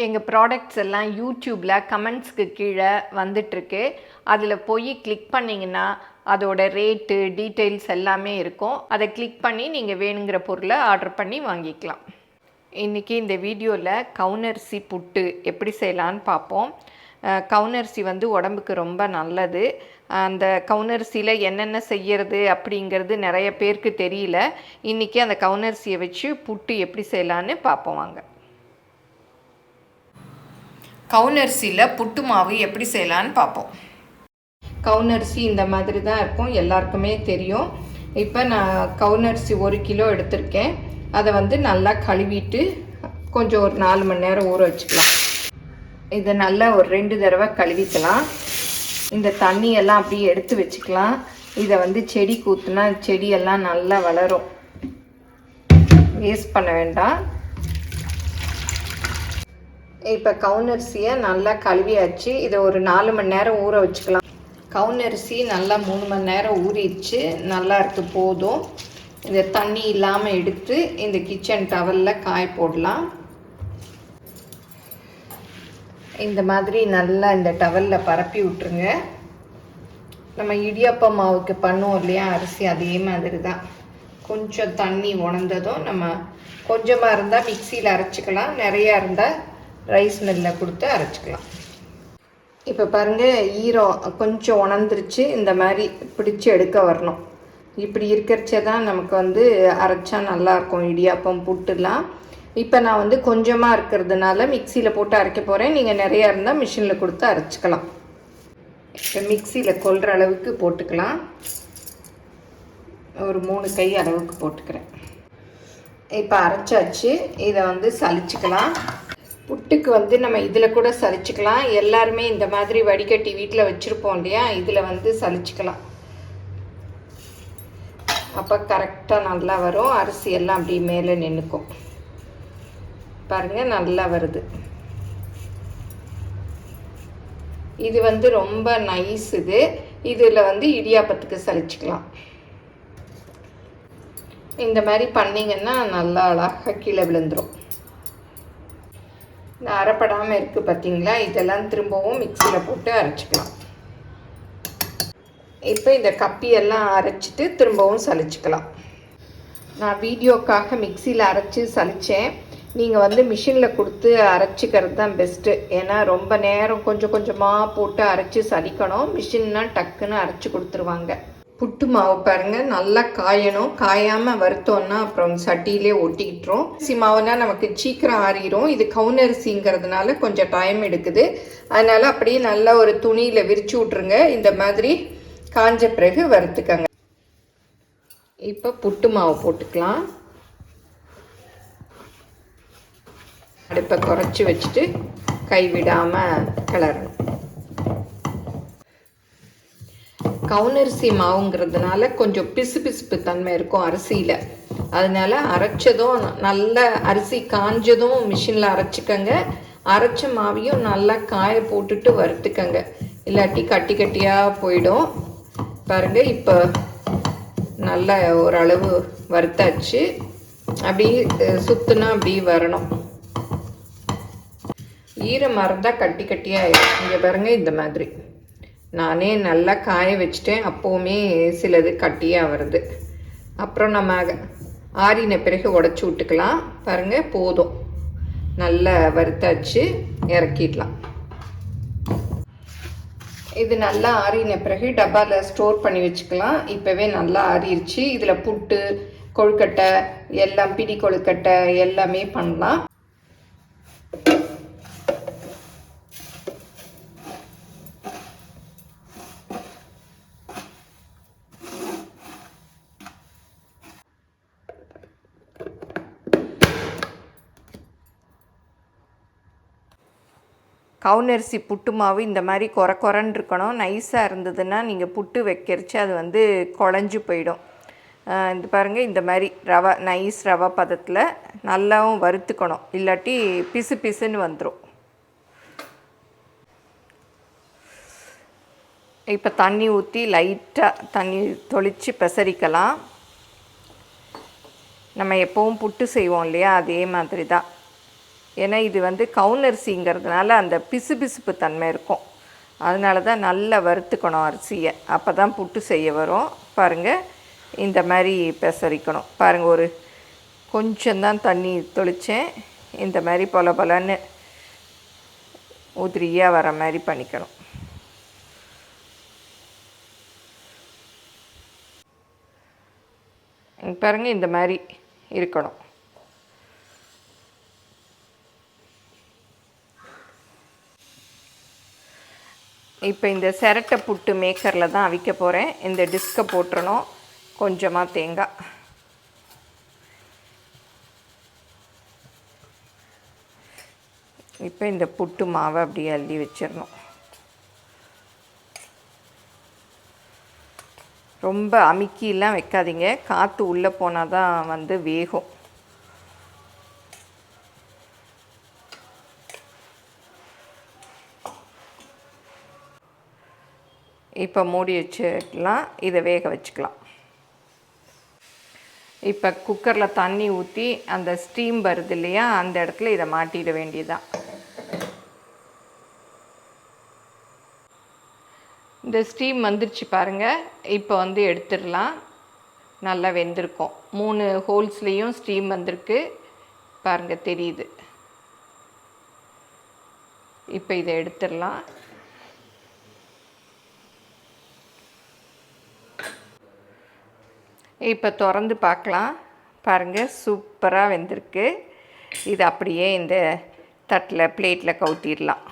எங்கள் ப்ராடக்ட்ஸ் எல்லாம் யூடியூப்பில் கமெண்ட்ஸ்க்கு கீழே வந்துட்டுருக்கு. அதில் போய் கிளிக் பண்ணிங்கன்னா அதோட ரேட்டு டீட்டெயில்ஸ் எல்லாமே இருக்கும். அதை கிளிக் பண்ணி நீங்கள் வேணுங்கிற பொருளை ஆர்டர் பண்ணி வாங்கிக்கலாம். இன்றைக்கி இந்த வீடியோவில் கவுனரிசி புட்டு எப்படி செய்யலான்னு பார்ப்போம். கவுனரிசி உடம்புக்கு ரொம்ப நல்லது. அந்த கவுனரிசியில் என்னென்ன செய்கிறது அப்படிங்கிறது நிறைய பேருக்கு தெரியல. இன்றைக்கி அந்த கவுனரிசியை வச்சு புட்டு எப்படி செய்யலான்னு பார்ப்போம் வாங்க. கவுனரிசியில் புட்டு மாவு எப்படி செய்யலான்னு பார்ப்போம். கவுனரிசி இந்த மாதிரி தான் இருக்கும், எல்லாருக்குமே தெரியும். இப்போ நான் கவுனரிசி 1 கிலோ எடுத்திருக்கேன். அதை நல்லா கழுவிட்டு கொஞ்சம் ஒரு 4 மணி நேரம் ஊற வச்சுக்கலாம். இதை நல்லா ஒரு 2 தடவை கழுவிக்கலாம். இந்த தண்ணியெல்லாம் அப்படியே எடுத்து வச்சுக்கலாம். இதை செடி ஊற்றுனா செடியெல்லாம் நல்லா வளரும், வேஸ்ட் பண்ண வேண்டாம். இப்போ கவுனரிசியை நல்லா கழுவியாச்சு. இதை ஒரு 4 மணி நேரம் ஊற வச்சுக்கலாம். கவுனரிசி நல்லா 3 மணி நேரம் ஊறிடுச்சு, நல்லா இருக்கு, போதும். இந்த தண்ணி இல்லாமல் எடுத்து இந்த கிச்சன் டவலில் காய போடலாம். இந்த மாதிரி நல்லா இந்த டவலில் பரப்பி விட்டுருங்க. நம்ம இடியாப்ப மாவுக்கு பண்ணுவோம் இல்லையா அரிசி, அதே மாதிரி தான். கொஞ்சம் தண்ணி உணர்ந்ததும் நம்ம கொஞ்சமாக இருந்தால் மிக்சியில் அரைச்சிக்கலாம், நிறையா இருந்தால் ரைஸ் மில்லில் கொடுத்து அரைச்சிக்கலாம். இப்போ பாருங்கள், ஈரம் கொஞ்சம் உணர்ந்துருச்சு. இந்த மாதிரி பிடிச்சி எடுக்க வரணும். இப்படி இருக்கிறச்சே தான் நமக்கு அரைச்சா நல்லாயிருக்கும் இடியாப்பம் புட்டுலாம். இப்போ நான் கொஞ்சமாக இருக்கிறதுனால மிக்சியில் போட்டு அரைக்க போகிறேன். நீங்கள் நிறையா இருந்தால் மிஷினில் கொடுத்து அரைச்சிக்கலாம். இப்போ மிக்சியில் கொள்கிற அளவுக்கு போட்டுக்கலாம். ஒரு 3 கை அளவுக்கு போட்டுக்கிறேன். இப்போ அரைச்சாச்சு. இதை சலிச்சுக்கலாம். புட்டுக்கு நம்ம இதில் கூட சலிச்சுக்கலாம். எல்லாருமே இந்த மாதிரி வடிகட்டி வீட்டில் வச்சுருப்போம் இல்லையா, இதில் சலிச்சுக்கலாம். அப்போ கரெக்டாக நல்லா வரும். அரிசி எல்லாம் அப்படி மேலே நின்றுக்கும். பாருங்கள், நல்லா வருது. இது ரொம்ப நைஸ். இதில் இடியாப்பத்துக்கு சலிச்சுக்கலாம். இந்த மாதிரி பண்ணிங்கன்னா நல்லா அழகாக கீழே விழுந்துடும். இந்த அரைப்படாமல் இருக்குது பார்த்தீங்களா, இதெல்லாம் திரும்பவும் மிக்சியில் போட்டு அரைச்சிக்கலாம். இப்போ இந்த கப்பியெல்லாம் அரைச்சிட்டு திரும்பவும் சலிச்சுக்கலாம். நான் வீடியோக்காக மிக்சியில் அரைச்சி சலித்தேன். நீங்கள் மிஷினில் கொடுத்து அரைச்சிக்கிறது தான் பெஸ்ட்டு. ஏன்னா ரொம்ப நேரம் கொஞ்சம் கொஞ்சமாக போட்டு அரைச்சி சலிக்கணும். மிஷின்னா டக்குன்னு அரைச்சி கொடுத்துருவாங்க. புட்டு மாவு பாருங்கள், நல்லா காயணும். காயாமல் வறுத்தோன்னா அப்புறம் சட்டியிலே ஒட்டிக்கிட்டுரும். அரிசி மாவுனா நமக்கு சீக்கிரம் ஆறிடும். இது கவுனரிசிங்கிறதுனால கொஞ்சம் டைம் எடுக்குது. அதனால் அப்படியே நல்லா ஒரு துணியில் விரிச்சு விட்ருங்க. இந்த மாதிரி காஞ்ச பிறகு வறுத்துக்கங்க. இப்போ புட்டு மாவு போட்டுக்கலாம். அடுப்பை குறைச்சி வச்சுட்டு கைவிடாமல் கிளறணும். கவுனரிசி மாவுங்கிறதுனால கொஞ்சம் பிசுபிசுப்பு தன்மை இருக்கும் அரிசியில். அதனால அரைச்சதும் நல்ல அரிசி காஞ்சதும் மிஷினில் அரைச்சிக்கங்க. அரைச்ச மாவையும் நல்லா காய போட்டுட்டு வறுத்துக்கங்க, இல்லாட்டி கட்டி கட்டியாக போயிடும். பாருங்கள், இப்போ நல்ல ஓரளவு வறுத்தாச்சு. அப்படி சுற்றுனா அப்படி வரணும். ஈரம் மறந்தால் கட்டி கட்டியாக. இங்கே பாருங்கள், இந்த மாதிரி நானே நல்லா காய வச்சுட்டேன். அப்போவுமே சிலது கட்டியாக வருது. அப்புறம் நம்ம ஆறின பிறகு உடச்சி விட்டுக்கலாம். பாருங்கள், போதும், நல்லா வறுத்தாச்சு, இறக்கிடலாம். இது நல்லா ஆறின பிறகு டப்பாவில் ஸ்டோர் பண்ணி வச்சுக்கலாம். இப்போவே நல்லா ஆறிடுச்சு. இதில் புட்டு, கொழுக்கட்டை எல்லாம், பிடி கொழுக்கட்டை எல்லாமே பண்ணலாம். கவுனரிசி புட்டு மாவு இந்த மாதிரி கொரன்னு இருக்கணும். நைஸாக இருந்ததுன்னா நீங்கள் புட்டு வைக்கிறச்சு அது குழஞ்சி போயிடும். இது பாருங்கள், இந்த மாதிரி ரவை, நைஸ் ரவை பதத்தில் நல்லாவும் வறுத்துக்கணும், இல்லாட்டி பிசு பிசுன்னு வந்துடும். இப்போ தண்ணி ஊற்றி லைட்டாக தண்ணி தொளித்து பெசரிக்கலாம். நம்ம எப்போவும் புட்டு செய்வோம் இல்லையா, அதே மாதிரி தான். ஏன்னா இது வந்து கவுனரிசிங்கிறதுனால அந்த பிசுபிசுப்பு தன்மை இருக்கும். அதனால தான் நல்லா வறுத்துக்கணும் அரிசியை, அப்போ தான் புட்டு செய்ய வரும். பாருங்கள், இந்த மாதிரி பெசரிக்கணும். பாருங்கள், ஒரு கொஞ்சம்தான் தண்ணி தொளித்தேன். இந்த மாதிரி பொல பொலன்னு உதிரியாக வர மாதிரி பண்ணிக்கணும். பாருங்கள், இந்த மாதிரி இருக்கணும். இப்போ இந்த சிரட்டை புட்டு மேக்கரில் தான் அவிக்க போகிறேன். இந்த டிஸ்கை போட்டுறணும், கொஞ்சமாக தேங்காய். இப்போ இந்த புட்டு மாவை அப்படியே அள்ளி வச்சிடணும். ரொம்ப அமுக்கிலாம் வைக்காதீங்க, காற்று உள்ளே போனால் தான் வந்து வேகும். இப்போ மூடி வச்சுக்கலாம், இதை வேக வச்சுக்கலாம். இப்போ குக்கரில் தண்ணி ஊற்றி அந்த ஸ்டீம் வருது இல்லையா, அந்த இடத்துல இதை மாட்டிட வேண்டியதுதான். இந்த ஸ்டீம் வந்துருச்சு பாருங்கள். இப்போ வந்து எடுத்துடலாம். நல்லா வெந்திருக்கும். 3 ஹோல்ஸ்லேயும் ஸ்டீம் வந்திருக்கு பாருங்கள், தெரியுது. இப்போ இதை எடுத்துடலாம். இப்போ திறந்து பார்க்கலாம். பாருங்கள், சூப்பராக வெந்திருக்கு. இது அப்படியே இந்த தட்டில் பிளேட்டில் கவுத்திடலாம்.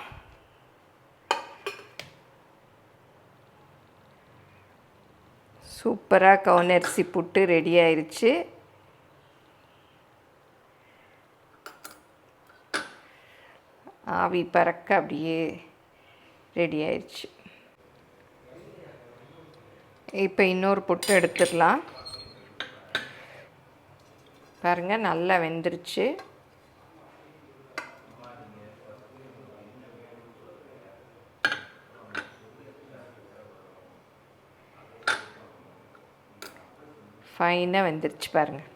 சூப்பராக கவுனரிசி புட்டு ரெடி ஆயிடுச்சு. ஆவி பறக்க அப்படியே ரெடி ஆயிடுச்சு. இப்போ இன்னொரு புட்டு எடுத்துடலாம். பாருங்கள், நல்லா வெந்துருச்சு. ஃபைனாக வெந்துருச்சு பாருங்கள்.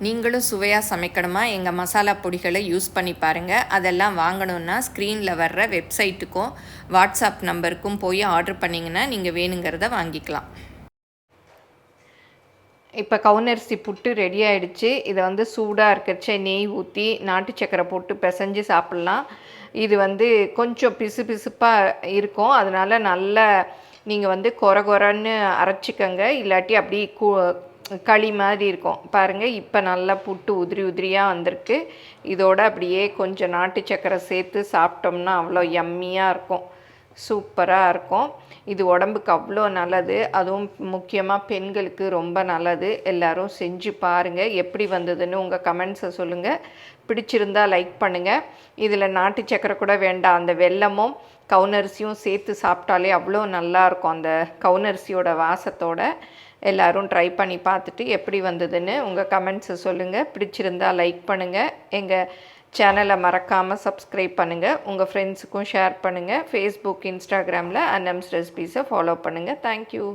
நீங்களும் சுவையாக சமைக்கணுமா? எங்கள் மசாலா பொடிகளை யூஸ் பண்ணி பாருங்கள். அதெல்லாம் வாங்கணுன்னா ஸ்க்ரீனில் வர்ற வெப்சைட்டுக்கும் வாட்ஸ்அப் நம்பருக்கும் போய் ஆர்டர் பண்ணிங்கன்னா நீங்கள் வேணுங்கிறத வாங்கிக்கலாம். இப்போ கவுனரிசி புட்டு ரெடி ஆகிடுச்சு. இதை வந்து சூடாக இருக்கச்சே நெய் ஊற்றி நாட்டு சக்கரை போட்டு பிசைஞ்சு சாப்பிட்லாம். இது வந்து கொஞ்சம் பிசு பிசுப்பாக இருக்கும், அதனால் நல்லா நீங்கள் வந்து கொரன்னு அரைச்சிக்கங்க. இல்லாட்டி அப்படி களி மாதிரி இருக்கும். பாருங்கள், இப்போ நல்லா புட்டு உதிரியாக வந்திருக்கு. இதோட அப்படியே கொஞ்சம் நாட்டு சக்கரை சேர்த்து சாப்பிட்டோம்னா அவ்வளோ யம்மியாக இருக்கும், சூப்பராக இருக்கும். இது உடம்புக்கு அவ்வளோ நல்லது, அதுவும் முக்கியமாக பெண்களுக்கு ரொம்ப நல்லது. எல்லோரும் செஞ்சு பாருங்கள். எப்படி வந்ததுன்னு உங்கள் கமெண்ட்ஸை சொல்லுங்கள். பிடிச்சிருந்தால் லைக் பண்ணுங்கள். இதில் நாட்டு சக்கரை கூட வேண்டாம், அந்த வெல்லமும் கவுனரிசியும் சேர்த்து சாப்பிட்டாலே அவ்வளோ நல்லாயிருக்கும், அந்த கவுனரிசியோட வாசத்தோட. எல்லோரும் ட்ரை பண்ணி பார்த்துட்டு எப்படி வந்ததுன்னு உங்கள் கமெண்ட்ஸை சொல்லுங்கள். பிடிச்சிருந்தால் லைக் பண்ணுங்கள். எங்கள் சேனலை மறக்காமல் சப்ஸ்கிரைப் பண்ணுங்கள். உங்கள் ஃப்ரெண்ட்ஸுக்கும் ஷேர் பண்ணுங்கள். ஃபேஸ்புக், இன்ஸ்டாகிராமில் அன்னம்ஸ் ரெசிபீஸை ஃபாலோ பண்ணுங்கள். தேங்க்யூ.